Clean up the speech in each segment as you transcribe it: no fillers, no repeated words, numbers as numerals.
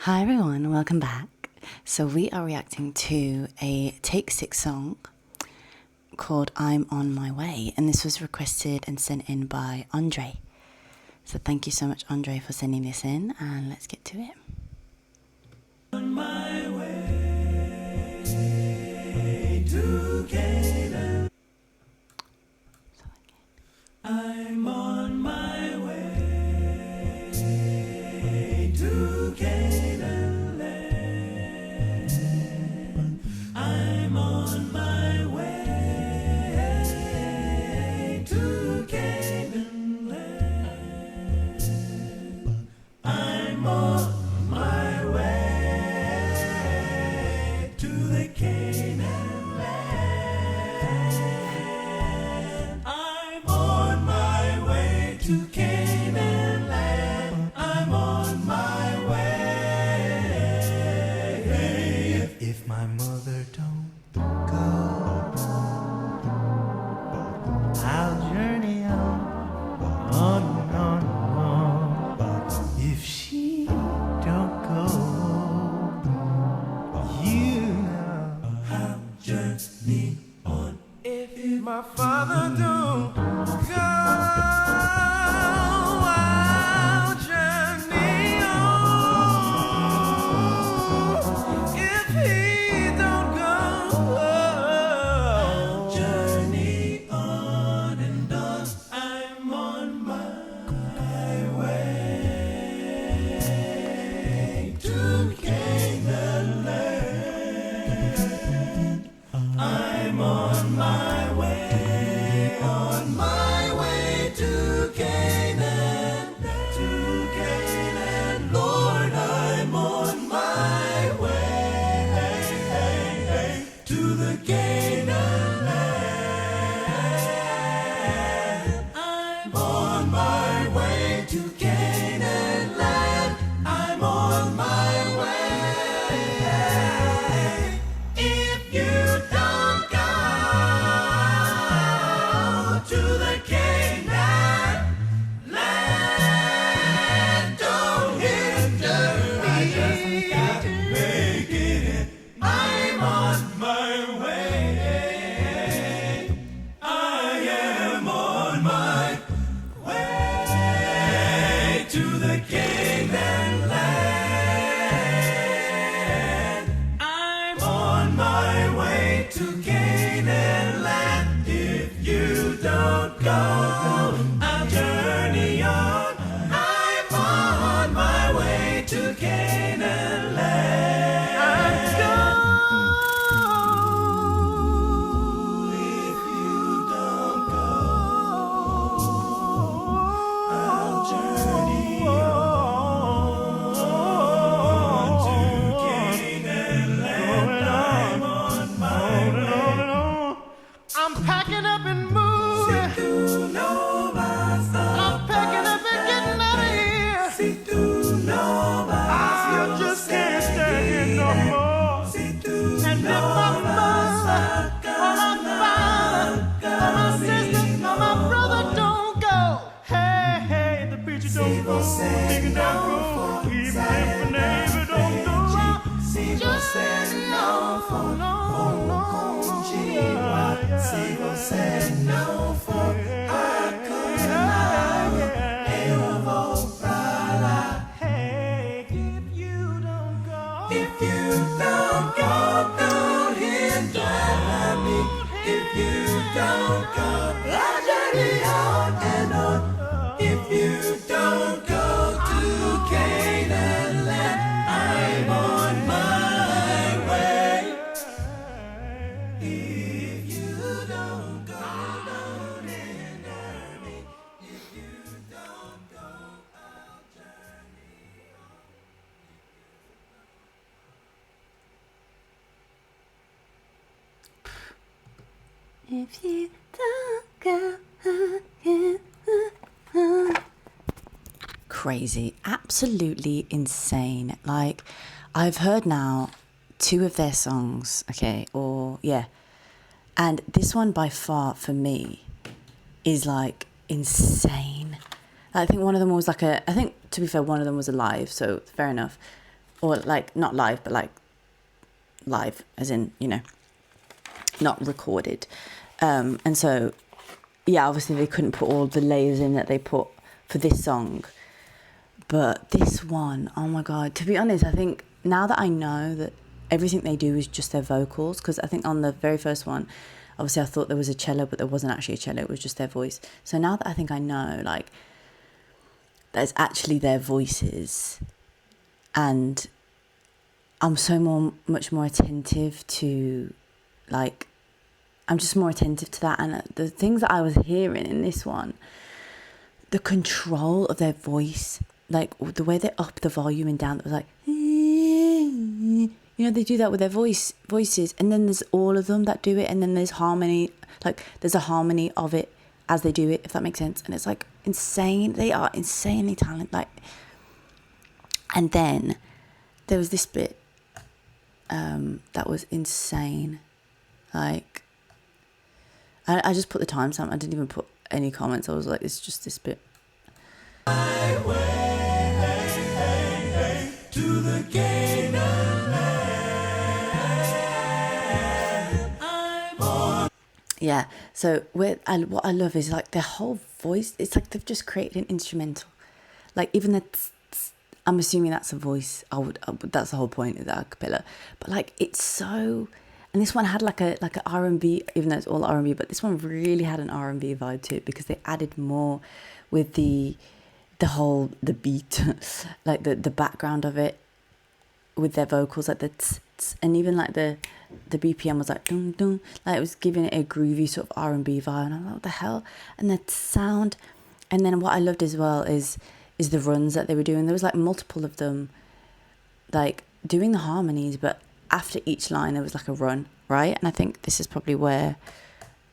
Hi everyone, welcome back. So we are reacting to a Take 6 song called I'm On My Way, and this was requested and sent in by Andre. So thank you so much, Andre, for sending this in, and let's get to it. On my way to Canaan. I'm on my way to Canaan land. I'm on my way to Canaan land. I'm on my way to the Canaan land. I'm on my way to Canaan land. I'm on my way. If my mother don't go, I'll journey on and on. If she don't go, you know I'll journey on. If my father don't go, I'll journey on. If he don't go, I'll journey on and on. I'm on my way to Canaan land. I'm on my way to Canaan, Lord, I'm on my way to the Canaan land. I'm on my way to Canaan land. I'm on my way. If you don't go to the Canaan land, don't hinder me. I just got to make it in. I'm on my way. I am on my way to the Canaan land. I'm on my way to Canaan land. If you don't go, I'll journey on. I'm on my way to Canaan land. If you don't go, I'll journey on to Canaan land. I'm on my way. I'm packing up and moving. I'm packing up and getting out of here. I just can't stay here no more. And if my mother, or my father, or my sister, or my brother don't go, hey, hey, the preacher don't go, nigga don't go, even if my neighbor don't go, just no, no, no, hey, if you don't go, don't hinder me. If you don't go, I'll journey on and on. If you don't go to Canaan land, I'm on my way. If you don't go, don't hinder me. If you don't go, I'll journey If you don't go, crazy, absolutely insane. Like, I've heard now 2 of their songs, okay, or yeah, and this one by far for me is like insane. I think one of them was like I think, to be fair, one of them was a live, so fair enough. or like not live, but like live as in, you know, not recorded. And so, yeah, obviously they couldn't put all the layers in that they put for this song. But this one, oh my God, to be honest, I think now that I know that everything they do is just their vocals, because I think on the very first one, obviously I thought there was a cello, but there wasn't actually a cello, it was just their voice. So now that I think I know, like, that it's actually their voices, and I'm so much more attentive to, like, I'm just more attentive to that. And the things that I was hearing in this one, the control of their voice, like the way they up the volume and down, it was like, you know, they do that with their voices, and then there's all of them that do it, and then there's harmony, like there's a harmony of it as they do it, if that makes sense. And it's like insane. They are insanely talented. Like, and then there was this bit that was insane. Like, I just put the timestamp. I didn't even put any comments. I was like, it's just this bit. To the Canaan land. Yeah. So what I love is like their whole voice. It's like they've just created an instrumental. Like even the, I'm assuming that's a voice. That's the whole point of the acapella. But like it's so. And this one had like a R&B, even though it's all R&B, but this one really had an R&B vibe to it because they added more with the beat, like the background of it with their vocals, like the tss, and even like the BPM was like dum dum, like it was giving it a groovy sort of R&B vibe. And I'm like, what the hell? And the sound, and then what I loved as well is the runs that they were doing. There was like multiple of them, like doing the harmonies, but after each line there was like a run, right? And I think this is probably where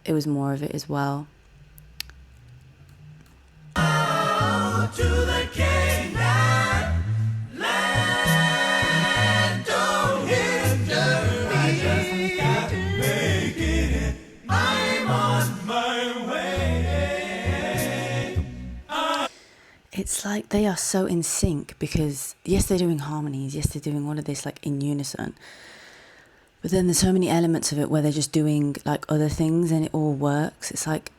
it was more of it as well. To the Canaan land, don't hinder me. Got to make it. I'm on my way. It's like they are so in sync because yes, they're doing harmonies, yes, they're doing all of this like in unison, but then there's so many elements of it where they're just doing like other things and it all works. It's like,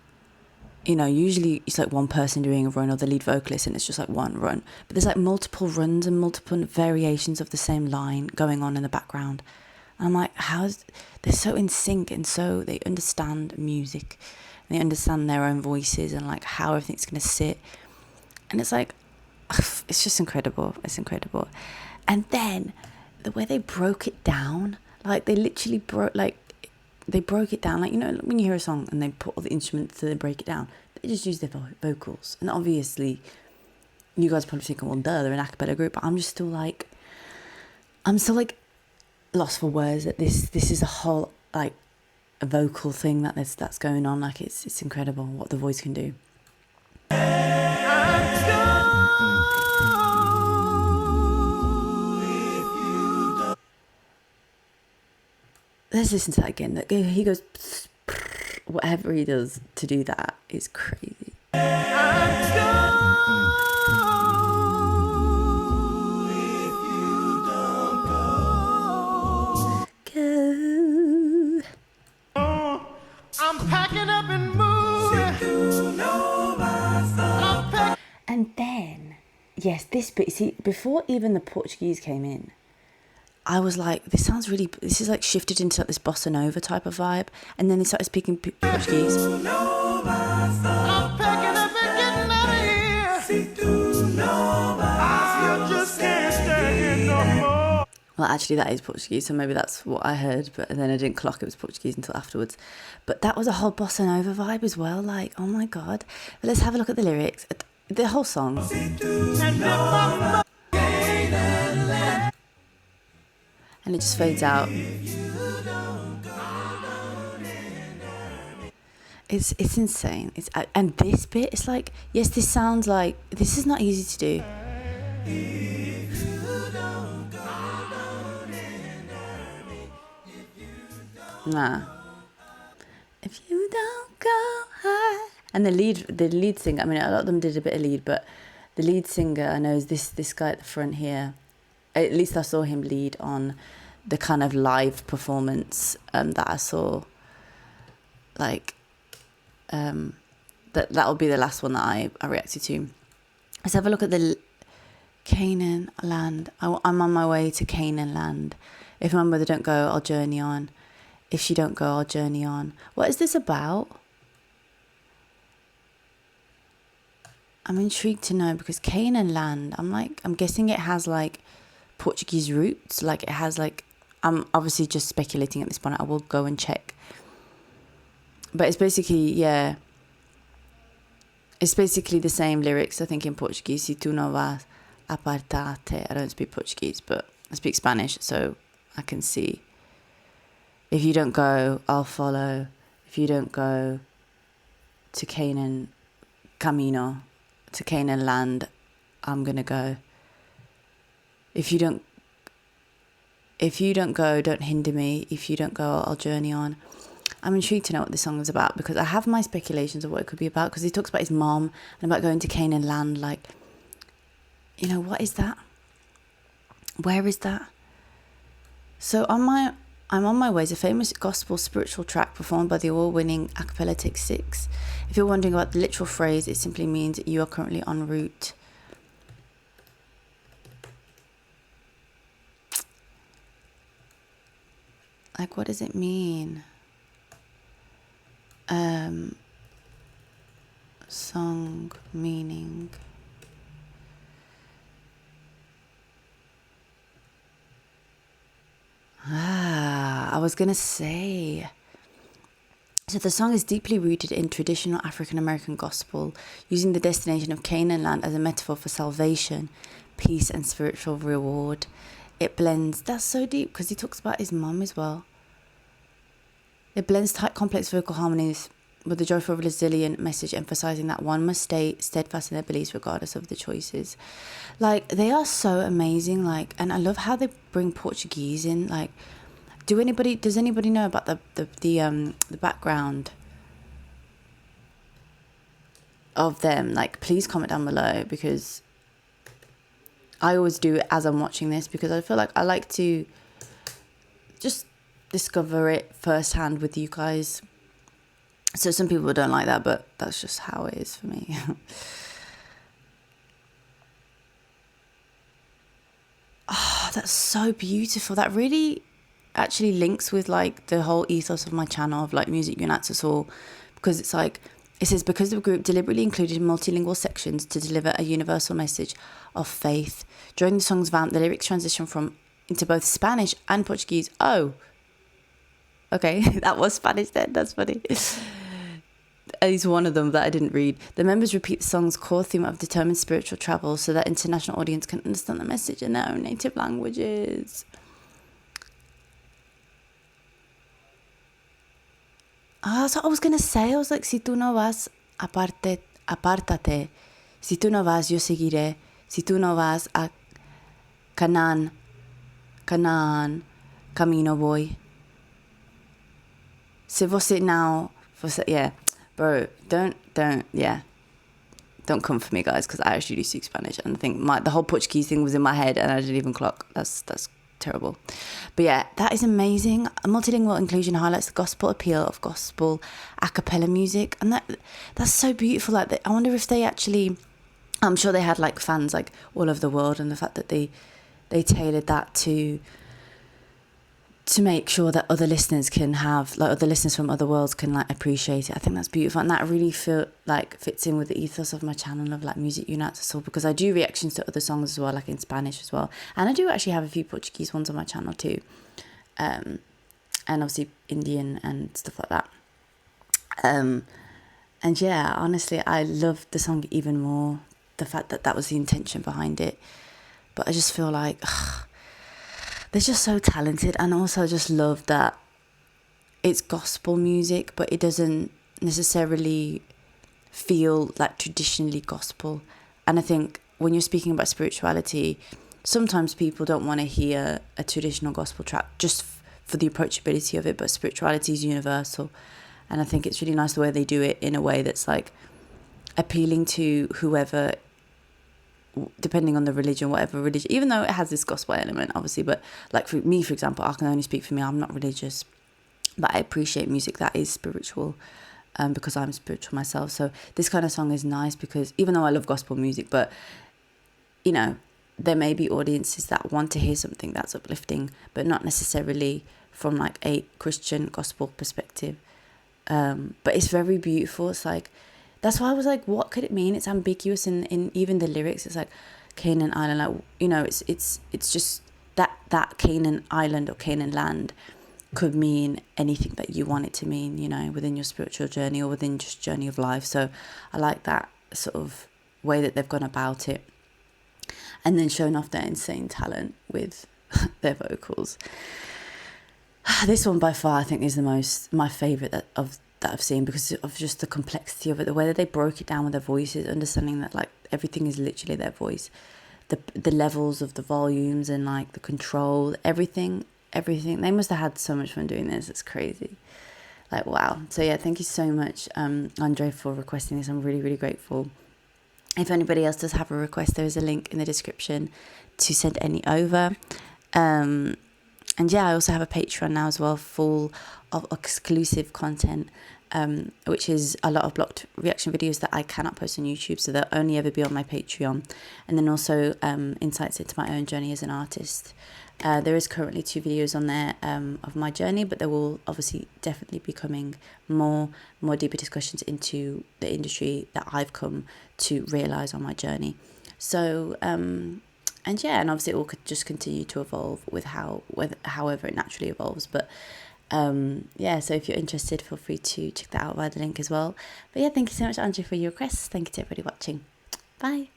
you know, usually it's like one person doing a run or the lead vocalist and it's just like one run, but there's like multiple runs and multiple variations of the same line going on in the background. And I'm like, they're so in sync, and so they understand music and they understand their own voices and like how everything's going to sit. And it's like, it's just incredible. It's incredible. And then the way they broke it down, like they literally broke it down. Like, you know, when you hear a song and they put all the instruments to break it down, they just use their vocals. And obviously, you guys probably think, well, duh, they're an acapella group. But I'm still like lost for words that this is a whole like a vocal thing that's going on. Like it's incredible what the voice can do. Let's listen to that again. He goes, whatever he does to do that is crazy. Go. I'm packing up and moving. And then, yes, this bit, see, before even the Portuguese came in, I was like, this is like shifted into like this bossa nova type of vibe. And then they started speaking Portuguese. I'm packing up and getting out of here. I just can't stay here no more. Well, actually, that is Portuguese, so maybe that's what I heard. But then I didn't clock it was Portuguese until afterwards. But that was a whole bossa nova vibe as well. Like, oh my God. But let's have a look at the lyrics. The whole song. And it just fades out. It's insane. And this bit, it's like, yes, this sounds like, this is not easy to do. Nah. If you don't go high. And the lead singer, I mean, a lot of them did a bit of lead, but the lead singer I know is this guy at the front here. at least I saw him lead on the kind of live performance that I saw. Like, that'll be the last one that I reacted to. Let's have a look at the Canaan land. I'm on my way to Canaan land. If my mother don't go, I'll journey on. If she don't go, I'll journey on. What is this about? I'm intrigued to know, because Canaan land, I'm guessing it has like Portuguese roots. Like it has like, I'm obviously just speculating at this point. I will go and check. But it's basically, yeah. It's basically the same lyrics, I think, in Portuguese. Si tu no vas, apartate. I don't speak Portuguese, but I speak Spanish, so I can see. If you don't go, I'll follow. If you don't go to Canaan, camino, to Canaan land, I'm gonna go. If you don't go, don't hinder me. If you don't go, I'll journey on. I'm intrigued to know what this song is about, because I have my speculations of what it could be about, because he talks about his mom and about going to Canaan land. Like, you know, what is that? Where is that? So I'm on my way is a famous gospel spiritual track performed by the award-winning a cappella Take 6. If you're wondering about the literal phrase, it simply means you are currently en route. Like, what does it mean? Song meaning. I was gonna say. So the song is deeply rooted in traditional African American gospel, using the destination of Canaan land as a metaphor for salvation, peace, and spiritual reward. It blends. That's so deep, because he talks about his mum as well. It blends tight, complex vocal harmonies with a joyful, resilient message, emphasizing that one must stay steadfast in their beliefs regardless of the choices. Like, they are so amazing. Like, and I love how they bring Portuguese in. Like, does anybody know about the background of them? Like, please comment down below, because I always do it as I'm watching this, because I feel like I like to just discover it firsthand with you guys. So some people don't like that, but that's just how it is for me. Oh, that's so beautiful. That really actually links with like the whole ethos of my channel of like Music Unites Us All, because it's like, it says, because the group deliberately included multilingual sections to deliver a universal message of faith. During the song's vamp, the lyrics transition into both Spanish and Portuguese. Oh, okay, that was Spanish then. That's funny. At least one of them that I didn't read. The members repeat the song's core theme of determined spiritual travel so that international audience can understand the message in their own native languages. That's what I was going to say. I was like, si tú no vas, apártate. Si tú no vas, yo seguiré. Si tú no vas a Canaán, camino voy. Se você não, yeah, bro, don't come for me, guys, because I actually do speak Spanish, and I think the whole Portuguese thing was in my head, and I didn't even clock. That's terrible. But yeah, that is amazing. Multilingual inclusion highlights the gospel appeal of gospel a cappella music, and that's so beautiful. Like, I wonder if they actually, I'm sure they had like fans like all over the world, and the fact that they tailored that to make sure that other listeners can have, like, other listeners from other worlds can like appreciate it. I think that's beautiful, and that really fits in with the ethos of my channel of like Music Unites Us All, because I do reactions to other songs as well, like in Spanish as well, and I do actually have a few Portuguese ones on my channel too, and obviously Indian and stuff like that. And yeah, honestly, I love the song even more, the fact that was the intention behind it. But I just feel like they're just so talented, and also I just love that it's gospel music, but it doesn't necessarily feel like traditionally gospel. And I think when you're speaking about spirituality, sometimes people don't want to hear a traditional gospel track just for the approachability of it, but spirituality is universal. And I think it's really nice the way they do it in a way that's like appealing to whoever depending on the religion, whatever religion, even though it has this gospel element, obviously, but like for me, for example, I can only speak for me, I'm not religious, but I appreciate music that is spiritual, because I'm spiritual myself. So this kind of song is nice because even though I love gospel music, but you know, there may be audiences that want to hear something that's uplifting, but not necessarily from like a Christian gospel perspective. But it's very beautiful. It's like, that's why I was like, what could it mean? It's ambiguous in even the lyrics. It's like Canaan Island, like, you know, it's just that Canaan Island or Canaan land could mean anything that you want it to mean, you know, within your spiritual journey or within just journey of life. So I like that sort of way that they've gone about it, and then showing off their insane talent with their vocals. This one by far I think is my favourite that I've seen, because of just the complexity of it, the way that they broke it down with their voices, understanding that like everything is literally their voice, the levels of the volumes and like the control, everything. They must have had so much fun doing this. It's crazy. Like, wow. So yeah, thank you so much, Andre, for requesting this. I'm really, really grateful. If anybody else does have a request, there is a link in the description to send any over. And yeah, I also have a Patreon now as well, full of exclusive content, which is a lot of blocked reaction videos that I cannot post on YouTube, so they'll only ever be on my Patreon. And then also insights into my own journey as an artist. There is currently 2 videos on there of my journey, but there will obviously definitely be coming more deeper discussions into the industry that I've come to realise on my journey. So and yeah, and obviously it will just continue to evolve with however it naturally evolves. But yeah, so if you're interested, feel free to check that out via the link as well. But yeah, thank you so much, Andre, for your requests. Thank you to everybody watching. Bye.